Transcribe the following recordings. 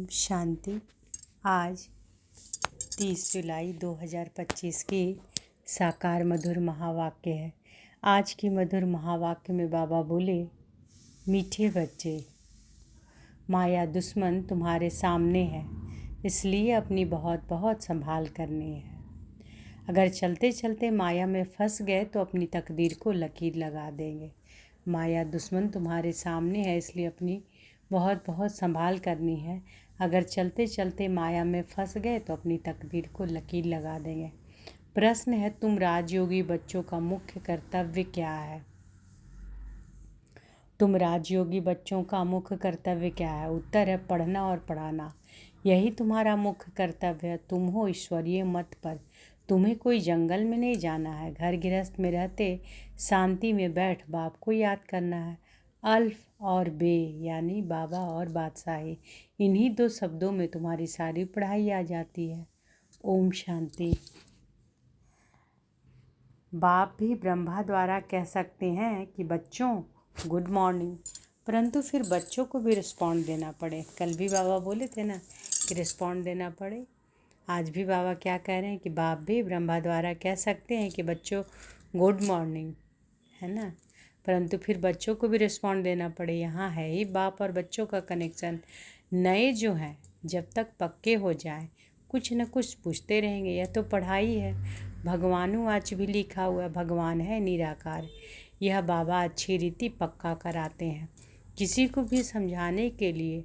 ओम शांति। आज 30 जुलाई 2025 की साकार मधुर महावाक्य है। आज की मधुर महावाक्य में बाबा बोले, मीठे बच्चे, माया दुश्मन तुम्हारे सामने है, इसलिए अपनी बहुत बहुत संभाल करनी है। अगर चलते चलते माया में फंस गए तो अपनी तकदीर को लकीर लगा देंगे। माया दुश्मन तुम्हारे सामने है, इसलिए अपनी बहुत बहुत संभाल करनी है। अगर चलते चलते माया में फंस गए तो अपनी तकदीर को लकीर लगा देंगे। प्रश्न है, तुम राजयोगी बच्चों का मुख्य कर्तव्य क्या है? तुम राजयोगी बच्चों का मुख्य कर्तव्य क्या है? उत्तर है पढ़ना और पढ़ाना। यही तुम्हारा मुख्य कर्तव्य है। तुम हो ईश्वरीय मत पर। तुम्हें कोई जंगल में नहीं जाना है। घर गृहस्थ में रहते शांति में बैठ बाप को याद करना है। अल्फ और बे यानी बाबा और बादशाही, इन्हीं दो शब्दों में तुम्हारी सारी पढ़ाई आ जाती है। ओम शांति। बाप भी ब्रह्मा द्वारा कह सकते हैं कि बच्चों गुड मॉर्निंग, परंतु फिर बच्चों को भी रिस्पॉन्ड देना पड़े। कल भी बाबा बोले थे ना कि रिस्पॉन्ड देना पड़े। आज भी बाबा क्या कह रहे हैं कि बाप भी ब्रह्मा द्वारा कह सकते हैं कि बच्चों गुड मॉर्निंग, है ना, परंतु फिर बच्चों को भी रिस्पॉन्ड देना पड़े। यहाँ है ही बाप और बच्चों का कनेक्शन। नए जो हैं जब तक पक्के हो जाए कुछ न कुछ पूछते रहेंगे। यह तो पढ़ाई है। भगवानुवाच भी लिखा हुआ है, भगवान है निराकार। यह बाबा अच्छी रीति पक्का कराते हैं किसी को भी समझाने के लिए,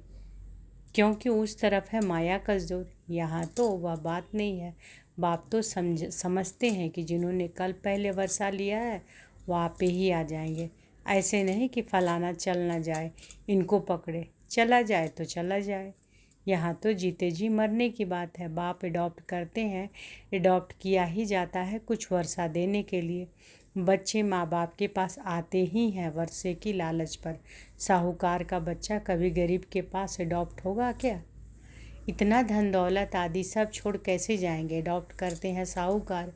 क्योंकि उस तरफ है माया का जोर। यहाँ तो वह बात नहीं है। बाप तो समझते हैं कि जिन्होंने कल पहले वर्षा लिया है वो आप पे ही आ जाएंगे। ऐसे नहीं कि फलाना चल ना जाए, इनको पकड़े, चला जाए तो चला जाए। यहाँ तो जीते जी मरने की बात है। बाप अडॉप्ट करते हैं, अडॉप्ट किया ही जाता है कुछ वर्षा देने के लिए। बच्चे माँ बाप के पास आते ही हैं वर्षे की लालच पर। साहूकार का बच्चा कभी गरीब के पास अडॉप्ट होगा क्या? इतना धन दौलत आदि सब छोड़ कैसे जाएंगे? अडॉप्ट करते हैं साहूकार।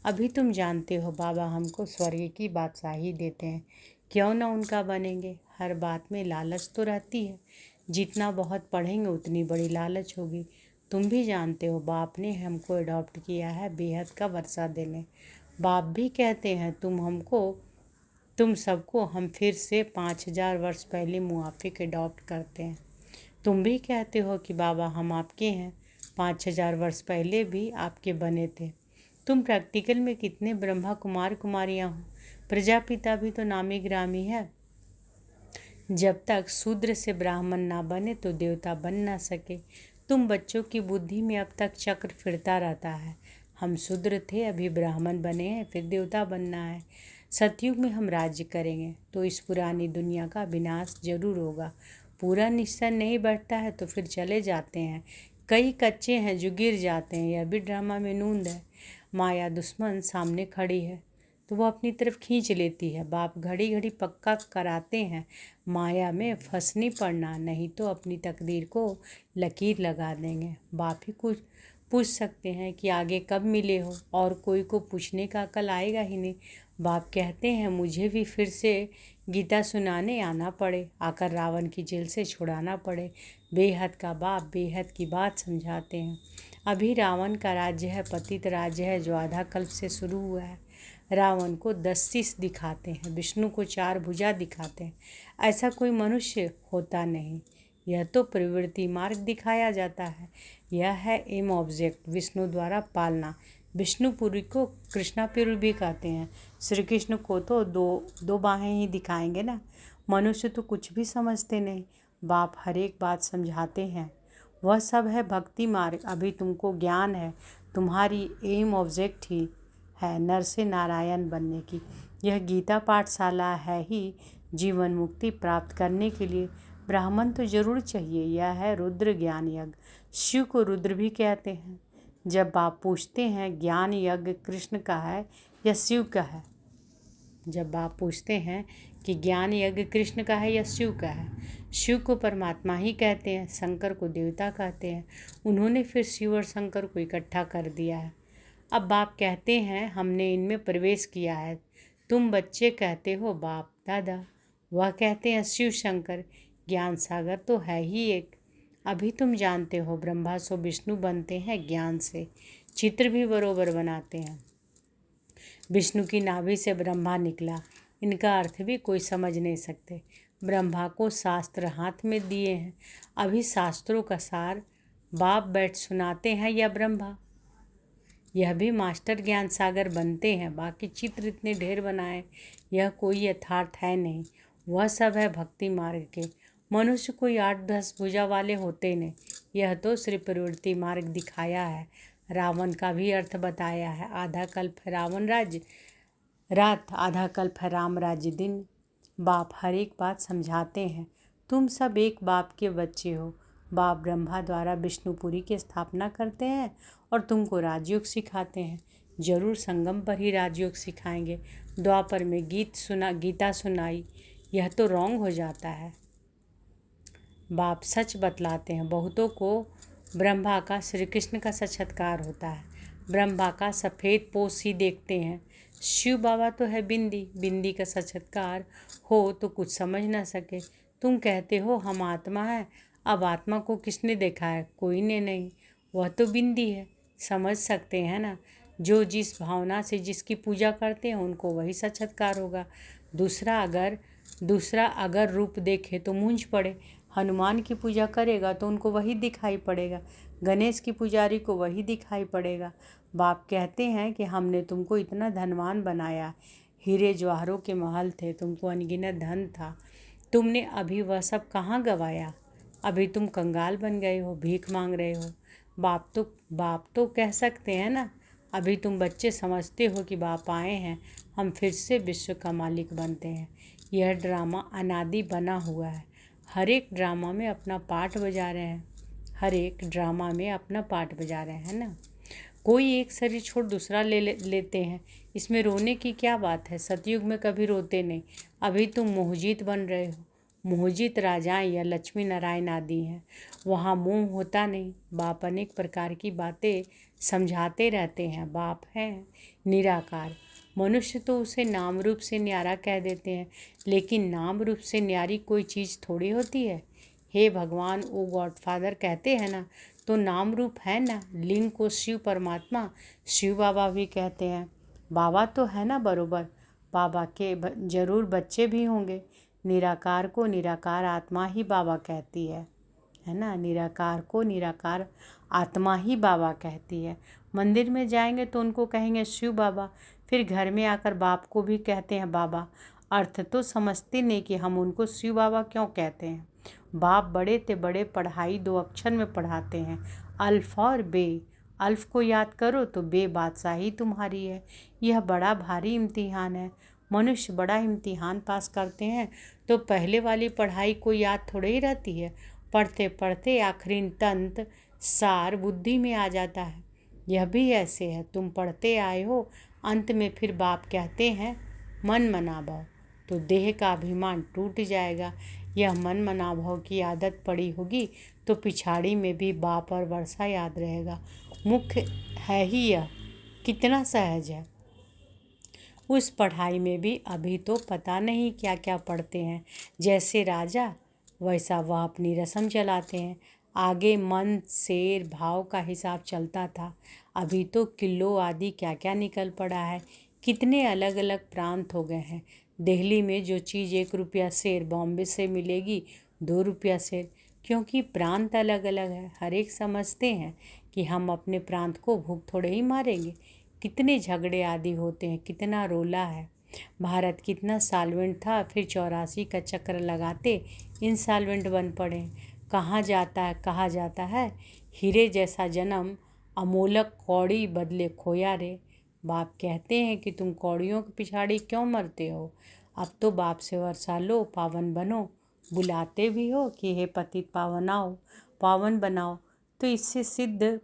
अभी तुम जानते हो बाबा हमको स्वर्ग की बादशाही देते हैं, क्यों ना उनका बनेंगे। हर बात में लालच तो रहती है। जितना बहुत पढ़ेंगे उतनी बड़ी लालच होगी। तुम भी जानते हो बाप ने हमको अडॉप्ट किया है बेहद का वर्षा देने। बाप भी कहते हैं तुम सबको हम फिर से 5000 वर्ष पहले मुआफिक अडॉप्ट करते हैं। तुम भी कहते हो कि बाबा हम आपके हैं, 5000 वर्ष पहले भी आपके बने थे। तुम प्रैक्टिकल में कितने ब्रह्मा कुमार कुमारियाँ हो। प्रजापिता भी तो नामी ग्रामी है। जब तक शूद्र से ब्राह्मण ना बने तो देवता बन ना सके। तुम बच्चों की बुद्धि में अब तक चक्र फिरता रहता है। हम शूद्र थे, अभी ब्राह्मण बने हैं, फिर देवता बनना है। सतयुग में हम राज्य करेंगे तो इस पुरानी दुनिया का विनाश जरूर होगा। पूरा निश्चय नहीं बैठता है तो फिर चले जाते हैं। कई कच्चे हैं जो गिर जाते हैं। यह भी ड्रामा में नूंद है। माया दुश्मन सामने खड़ी है तो वो अपनी तरफ खींच लेती है। बाप घड़ी घड़ी पक्का कराते हैं माया में फंस नहीं पड़ना, नहीं तो अपनी तकदीर को लकीर लगा देंगे। बाप ही कुछ पूछ सकते हैं कि आगे कब मिले हो, और कोई को पूछने का अकल आएगा ही नहीं। बाप कहते हैं मुझे भी फिर से गीता सुनाने आना पड़े, आकर रावण की जेल से छुड़ाना पड़े। बेहद का बाप बेहद की बात समझाते हैं। अभी रावण का राज्य है पतित राज्य है जो आधा कल्प से शुरू हुआ है। रावण को 10 शीश दिखाते हैं, विष्णु को 4 भुजा दिखाते हैं। ऐसा कोई मनुष्य होता नहीं। यह तो प्रवृत्ति मार्ग दिखाया जाता है। यह है एम ऑब्जेक्ट, विष्णु द्वारा पालना। विष्णुपुरी को कृष्णापुरी भी कहते हैं। श्री कृष्ण को तो दो बाहें ही दिखाएंगे ना। मनुष्य तो कुछ भी समझते नहीं। बाप हर एक बात समझाते हैं। वह सब है भक्ति मार्ग। अभी तुमको ज्ञान है, तुम्हारी एम ऑब्जेक्ट ही है नर से नारायण बनने की। यह गीता पाठशाला है ही जीवन मुक्ति प्राप्त करने के लिए। ब्राह्मण तो जरूर चाहिए। यह है रुद्र ज्ञान यज्ञ। शिव को रुद्र भी कहते हैं। जब आप पूछते हैं ज्ञान यज्ञ कृष्ण का है या शिव का है, जब आप पूछते हैं कि ज्ञान यज्ञ कृष्ण का है या शिव का है, शिव को परमात्मा ही कहते हैं, शंकर को देवता कहते हैं। उन्होंने फिर शिव और शंकर को इकट्ठा कर दिया है। अब बाप कहते हैं हमने इनमें प्रवेश किया है। तुम बच्चे कहते हो बाप दादा, वह कहते हैं शिव शंकर। ज्ञान सागर तो है ही एक। अभी तुम जानते हो ब्रह्मा सो विष्णु बनते हैं ज्ञान से, चित्र भी बरोबर बनाते हैं। विष्णु की नाभि से ब्रह्मा निकला, इनका अर्थ भी कोई समझ नहीं सकते। ब्रह्मा को शास्त्र हाथ में दिए हैं, अभी शास्त्रों का सार बाप बैठ सुनाते हैं या ब्रह्मा। यह भी मास्टर ज्ञान सागर बनते हैं। बाकी चित्र इतने ढेर बनाए, यह कोई यथार्थ है नहीं, वह सब है भक्ति मार्ग के। मनुष्य कोई 8-10 भुजा वाले होते नहीं, यह तो सिर्फ प्रवृत्ति मार्ग दिखाया है। रावण का भी अर्थ बताया है, आधा कल्प है रावण राज्य रात, आधा कल्प है राम राज्य दिन। बाप हर एक बात समझाते हैं, तुम सब एक बाप के बच्चे हो। बाप ब्रह्मा द्वारा विष्णुपुरी की स्थापना करते हैं और तुमको राजयोग सिखाते हैं। जरूर संगम पर ही राजयोग सिखाएंगे। द्वापर में गीता सुनाई, यह तो रॉन्ग हो जाता है। बाप सच बतलाते हैं, बहुतों को ब्रह्मा का श्री कृष्ण का साक्षात्कार होता है। ब्रह्मा का सफ़ेद पोस ही देखते हैं। शिव बाबा तो है बिंदी, बिंदी का साक्षात्कार हो तो कुछ समझ ना सके। तुम कहते हो हम आत्मा है, अब आत्मा को किसने देखा है? कोई ने नहीं, वह तो बिंदी है। समझ सकते हैं ना, जो जिस भावना से जिसकी पूजा करते हैं उनको वही साक्षात्कार होगा। दूसरा अगर रूप देखे तो मूंझ पड़े। हनुमान की पूजा करेगा तो उनको वही दिखाई पड़ेगा, गणेश की पुजारी को वही दिखाई पड़ेगा। बाप कहते हैं कि हमने तुमको इतना धनवान बनाया, हीरे जवाहरों के महल थे, तुमको अनगिनत धन था, तुमने अभी वह सब कहाँ गवाया? अभी तुम कंगाल बन गए हो, भीख मांग रहे हो। बाप तो कह सकते हैं ना, अभी तुम बच्चे समझते हो कि बाप आए हैं, हम फिर से विश्व का मालिक बनते हैं। यह ड्रामा अनादि बना हुआ है, हर एक ड्रामा में अपना पार्ट बजा रहे हैं, हर एक ड्रामा में अपना पार्ट बजा रहे हैं ना। कोई एक शरीर छोड़ दूसरा लेते हैं, इसमें रोने की क्या बात है? सतयुग में कभी रोते नहीं, अभी तुम मोहजीत बन रहे हो। मोहजित राजाएं या लक्ष्मी नारायण आदि हैं, वहाँ मोह होता नहीं। बाप अनेक प्रकार की बातें समझाते रहते हैं। बाप है निराकार, मनुष्य तो उसे नाम रूप से न्यारा कह देते हैं, लेकिन नाम रूप से न्यारी कोई चीज़ थोड़ी होती है। हे भगवान, ओ गॉडफादर कहते हैं ना, तो नाम रूप है ना। लिंग को शिव परमात्मा, शिव बाबा भी कहते हैं। बाबा तो है ना बरोबर, बाबा के जरूर बच्चे भी होंगे। निराकार को निराकार आत्मा ही बाबा कहती है ना। निराकार को निराकार आत्मा ही बाबा कहती है। मंदिर में जाएंगे तो उनको कहेंगे शिव बाबा, फिर घर में आकर बाप को भी कहते हैं बाबा। अर्थ तो समझते नहीं कि हम उनको शिव बाबा क्यों कहते हैं। बाप बड़े ते बड़े पढ़ाई 2 अक्षर में पढ़ाते हैं, अल्फ और बे। अल्फ को याद करो तो बे बादशाही तुम्हारी है। यह बड़ा भारी इम्तिहान है। मनुष्य बड़ा इम्तिहान पास करते हैं तो पहले वाली पढ़ाई को याद थोड़ी ही रहती है। पढ़ते पढ़ते आखिरी तंत्र सार बुद्धि में आ जाता है। यह भी ऐसे है, तुम पढ़ते आए हो, अंत में फिर बाप कहते हैं मन मनाभाव, तो देह का अभिमान टूट जाएगा। यह मन मनाभाव की आदत पड़ी होगी तो पिछाड़ी में भी बाप और वर्षा याद रहेगा। मुख्य है ही यह, कितना सहज है। उस पढ़ाई में भी अभी तो पता नहीं क्या क्या पढ़ते हैं। जैसे राजा वैसा वह अपनी रस्म चलाते हैं। आगे मन शेर भाव का हिसाब चलता था, अभी तो किलो आदि क्या क्या निकल पड़ा है। कितने अलग अलग प्रांत हो गए हैं। दिल्ली में जो चीज़ 1 रुपया शेर बॉम्बे से मिलेगी 2 रुपया शेर, क्योंकि प्रांत अलग अलग है। हर एक समझते हैं कि हम अपने प्रांत को भूख थोड़े ही मारेंगे। कितने झगड़े आदि होते हैं, कितना रोला है। भारत कितना सॉल्वेंट था, फिर 84 का चक्र लगाते इंसॉल्वेंट बन पड़े। कहाँ जाता है हीरे जैसा जन्म, अमोलक कौड़ी बदले खोया रे। बाप कहते हैं कि तुम कौड़ियों के पिछाड़ी क्यों मरते हो? अब तो बाप से वर्षा लो, पावन बनो। बुलाते भी हो कि हे पतित पावन बनाओ, तो इससे सिद्ध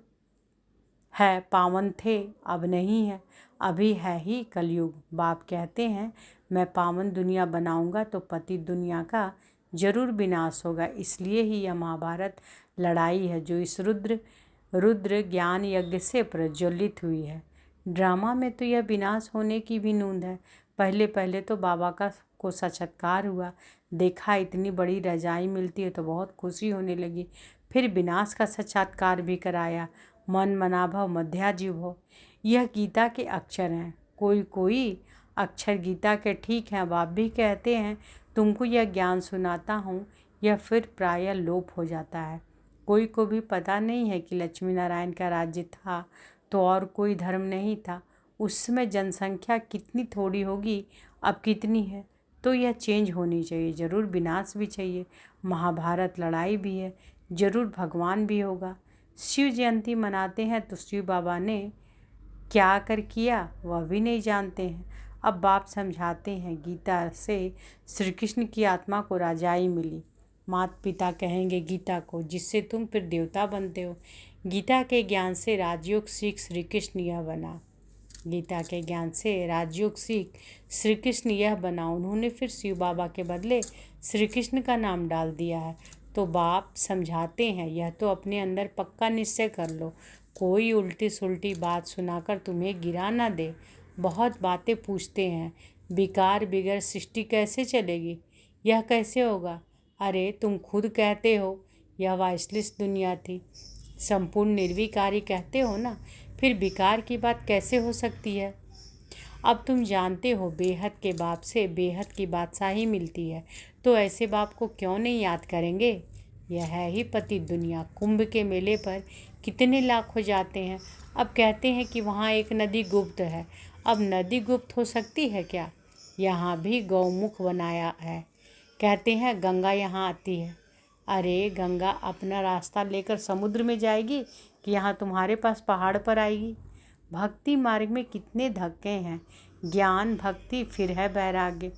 है पावन थे, अब नहीं है, अभी है ही कलयुग। बाप कहते हैं मैं पावन दुनिया बनाऊंगा तो पतित दुनिया का जरूर विनाश होगा। इसलिए ही यह महाभारत लड़ाई है जो इस रुद्र ज्ञान यज्ञ से प्रज्वलित हुई है। ड्रामा में तो यह विनाश होने की भी नूंद है। पहले तो बाबा को साक्षात्कार हुआ, देखा इतनी बड़ी रजाई मिलती है तो बहुत खुशी होने लगी। फिर विनाश का साक्षात्कार भी कराया। मन मना भव मध्याजीव हो, यह गीता के अक्षर हैं। कोई कोई अक्षर गीता के ठीक हैं। बाप भी कहते हैं तुमको यह ज्ञान सुनाता हूँ, यह फिर प्रायः लोप हो जाता है। कोई को भी पता नहीं है कि लक्ष्मी नारायण का राज्य था तो और कोई धर्म नहीं था। उस समय जनसंख्या कितनी थोड़ी होगी, अब कितनी है। तो यह चेंज होनी चाहिए। ज़रूर विनाश भी चाहिए, महाभारत लड़ाई भी है, ज़रूर भगवान भी होगा। शिव जयंती मनाते हैं तो शिव बाबा ने क्या कर किया वह भी नहीं जानते हैं। अब बाप समझाते हैं गीता से श्री कृष्ण की आत्मा को राजाई मिली। माता पिता कहेंगे गीता को, जिससे तुम फिर देवता बनते हो। गीता के ज्ञान से राजयोग सीख श्री कृष्ण यह बना। गीता के ज्ञान से राजयोग सीख श्री कृष्ण यह बना। उन्होंने फिर शिव बाबा के बदले श्री कृष्ण का नाम डाल दिया है। तो बाप समझाते हैं यह तो अपने अंदर पक्का निश्चय कर लो, कोई उल्टी सुल्टी बात सुनाकर तुम्हें गिरा ना दे। बहुत बातें पूछते हैं, विकार बिगड़ सृष्टि कैसे चलेगी, यह कैसे होगा। अरे तुम खुद कहते हो यह वाइसलिस दुनिया थी, संपूर्ण निर्विकारी कहते हो ना, फिर विकार की बात कैसे हो सकती है। अब तुम जानते हो बेहद के बाप से बेहद की बादशाही मिलती है, तो ऐसे बाप को क्यों नहीं याद करेंगे। यह है ही पति दुनिया। कुंभ के मेले पर कितने लाख हो जाते हैं। अब कहते हैं कि वहाँ एक नदी गुप्त है। अब नदी गुप्त हो सकती है क्या। यहाँ भी गौमुख बनाया है। कहते हैं गंगा यहाँ आती है। अरे गंगा अपना रास्ता लेकर समुद्र में जाएगी कि यहाँ तुम्हारे पास पहाड़ पर आएगी। भक्ति मार्ग में कितने धक्के हैं। ज्ञान भक्ति फिर है वैराग्य।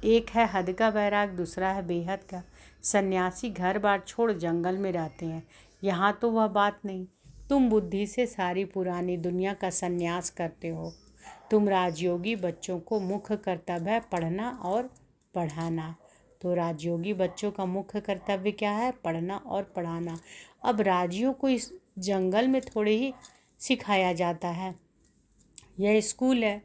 एक है हद का वैराग, दूसरा है बेहद का। सन्यासी घर बार छोड़ जंगल में रहते हैं, यहाँ तो वह बात नहीं। तुम बुद्धि से सारी पुरानी दुनिया का सन्यास करते हो। तुम राजयोगी बच्चों को मुख्य कर्तव्य है पढ़ना और पढ़ाना। तो राजयोगी बच्चों का मुख्य कर्तव्य क्या है, पढ़ना और पढ़ाना। अब राजियों को इस जंगल में थोड़े ही सिखाया जाता है, यह स्कूल है,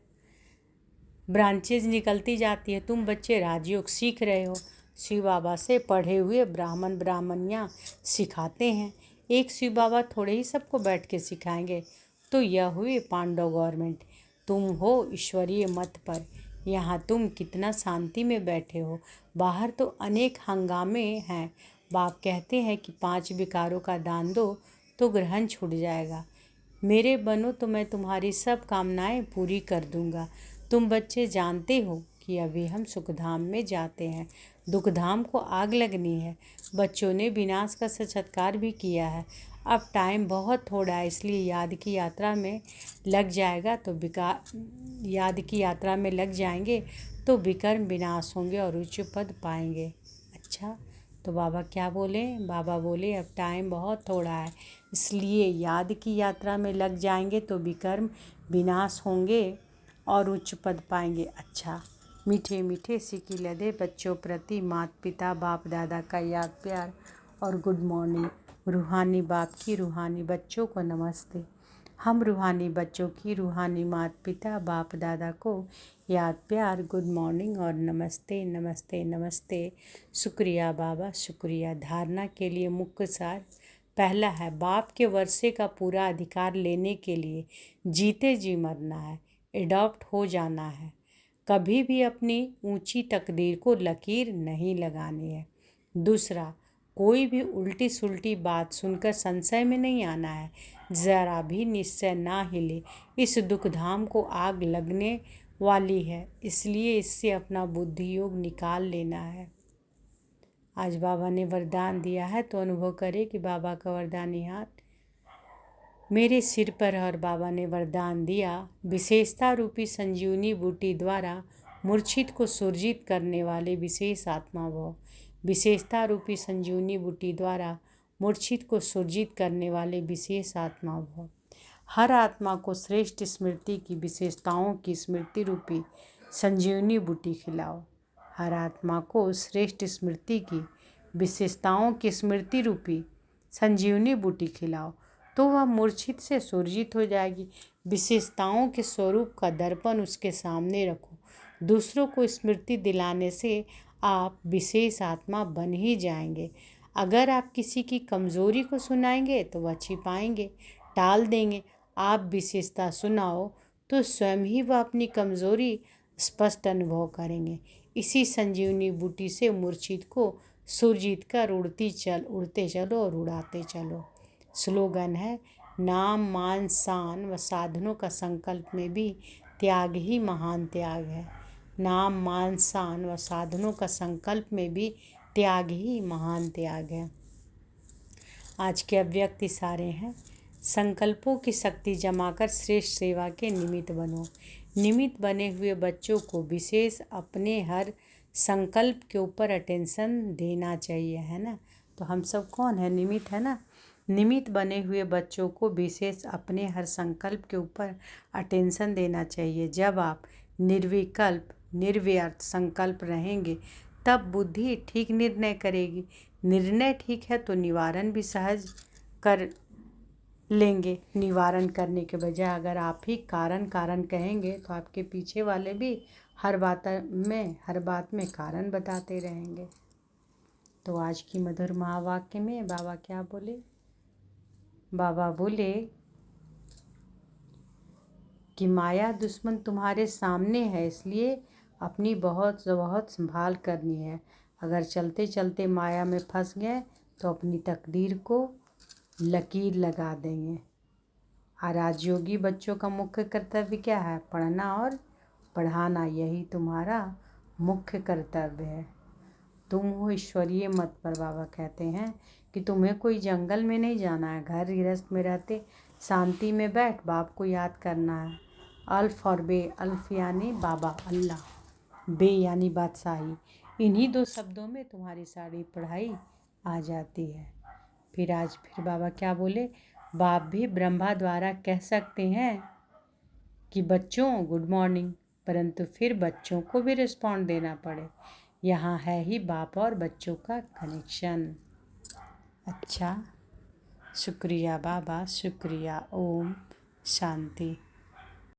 ब्रांचेज निकलती जाती है। तुम बच्चे राजयोग सीख रहे हो, शिव बाबा से पढ़े हुए ब्राह्मण ब्राह्मणियाँ सिखाते हैं। एक शिव बाबा थोड़े ही सबको बैठ के सिखाएंगे। तो यह हुई पांडव गवर्नमेंट। तुम हो ईश्वरीय मत पर, यहाँ तुम कितना शांति में बैठे हो। बाहर तो अनेक हंगामे हैं। बाप कहते हैं कि 5 विकारों का दान दो तो ग्रहण छूट जाएगा। मेरे बनो तो मैं तुम्हारी सब कामनाएं पूरी कर दूंगा। तुम बच्चे जानते हो कि अभी हम सुखधाम में जाते हैं, दुखधाम को आग लगनी है। बच्चों ने विनाश का साक्षात्कार भी किया है। अब टाइम बहुत थोड़ा है, इसलिए याद की यात्रा में लग जाएगा तो याद की यात्रा में लग जाएंगे तो विकर्म विनाश होंगे और उच्च पद पाएंगे। अच्छा, तो बाबा क्या बोले। बाबा बोले अब टाइम बहुत थोड़ा है, इसलिए याद की यात्रा में लग जाएंगे तो विकर्म विनाश होंगे और उच्च पद पाएंगे। अच्छा, मीठे मीठे सिकी लदे बच्चों प्रति माता पिता बाप दादा का याद प्यार और गुड मॉर्निंग। रूहानी बाप की रूहानी बच्चों को नमस्ते। हम रूहानी बच्चों की रूहानी माता पिता बाप दादा को याद प्यार गुड मॉर्निंग और नमस्ते नमस्ते नमस्ते। शुक्रिया बाबा शुक्रिया। धारणा के लिए मुख्य सार पहला है, बाप के वर्षे का पूरा अधिकार लेने के लिए जीते जी मरना है, एडॉप्ट हो जाना है। कभी भी अपनी ऊंची तकदीर को लकीर नहीं लगानी है। दूसरा, कोई भी उल्टी सुल्टी बात सुनकर संशय में नहीं आना है। ज़रा भी निश्चय ना हिले, इस दुखधाम को आग लगने वाली है, इसलिए इससे अपना बुद्धि योग निकाल लेना है। आज बाबा ने वरदान दिया है तो अनुभव करें कि बाबा का वरदानी हाथ मेरे सिर पर है और बाबा ने वरदान दिया, विशेषता रूपी संजीवनी बूटी द्वारा मूर्छित को सुरजित करने वाले विशेष आत्मा भव। विशेषता रूपी संजीवनी बूटी द्वारा मूर्छित को सुरजित करने वाले विशेष आत्मा भव। हर आत्मा को श्रेष्ठ स्मृति की विशेषताओं की स्मृति रूपी संजीवनी बूटी खिलाओ। हर आत्मा को श्रेष्ठ स्मृति की विशेषताओं की स्मृति रूपी संजीवनी बूटी खिलाओ तो वह मूर्छित से सुरजित हो जाएगी। विशेषताओं के स्वरूप का दर्पण उसके सामने रखो। दूसरों को स्मृति दिलाने से आप विशेष आत्मा बन ही जाएंगे। अगर आप किसी की कमज़ोरी को सुनाएंगे तो वह छिपाएंगे, टाल देंगे। आप विशेषता सुनाओ तो स्वयं ही वह अपनी कमज़ोरी स्पष्ट अनुभव करेंगे। इसी संजीवनी बूटी से मूर्छित को सुरजीत कर उड़ते चलो और उड़ाते चलो। स्लोगन है, नाम मान शान व साधनों का संकल्प में भी त्याग ही महान त्याग है। नाम मान शान व साधनों का संकल्प में भी त्याग ही महान त्याग है। आज के अव्यक्त इशारे हैं, संकल्पों की शक्ति जमाकर श्रेष्ठ सेवा के निमित्त बनो। निमित्त बने हुए बच्चों को विशेष अपने हर संकल्प के ऊपर अटेंशन देना चाहिए, है ना। तो हम सब कौन है? निमित्त, है ना। निमित्त बने हुए बच्चों को विशेष अपने हर संकल्प के ऊपर अटेंशन देना चाहिए। जब आप निर्विकल्प निर्व्यर्थ संकल्प रहेंगे तब बुद्धि ठीक निर्णय करेगी। निर्णय ठीक है तो निवारण भी सहज कर लेंगे। निवारण करने के बजाय अगर आप ही कारण कारण कहेंगे तो आपके पीछे वाले भी हर बात में कारण बताते रहेंगे। तो आज की मधुर महावाक्य में बाबा क्या बोले? बाबा बोले कि माया दुश्मन तुम्हारे सामने है, इसलिए अपनी बहुत बहुत संभाल करनी है। अगर चलते चलते माया में फंस गए तो अपनी तकदीर को लकीर लगा देंगे। राजयोगी बच्चों का मुख्य कर्तव्य क्या है? पढ़ना और पढ़ाना, यही तुम्हारा मुख्य कर्तव्य है। तुम हो ईश्वरीय मत पर। बाबा कहते हैं कि तुम्हें कोई जंगल में नहीं जाना है, घर गृहस्थ में रहते शांति में बैठ बाप को याद करना है। अल्फ और बे, अल्फ यानी बाबा अल्लाह, बे यानी बादशाही, इन्हीं दो शब्दों में तुम्हारी सारी पढ़ाई आ जाती है। फिर बाबा क्या बोले? बाप भी ब्रह्मा द्वारा कह सकते हैं कि बच्चों गुड मॉर्निंग, परंतु फिर बच्चों को भी रिस्पॉन्ड देना पड़े। यहाँ है ही बाप और बच्चों का कनेक्शन। अच्छा, शुक्रिया बाबा, शुक्रिया। ओम शांति।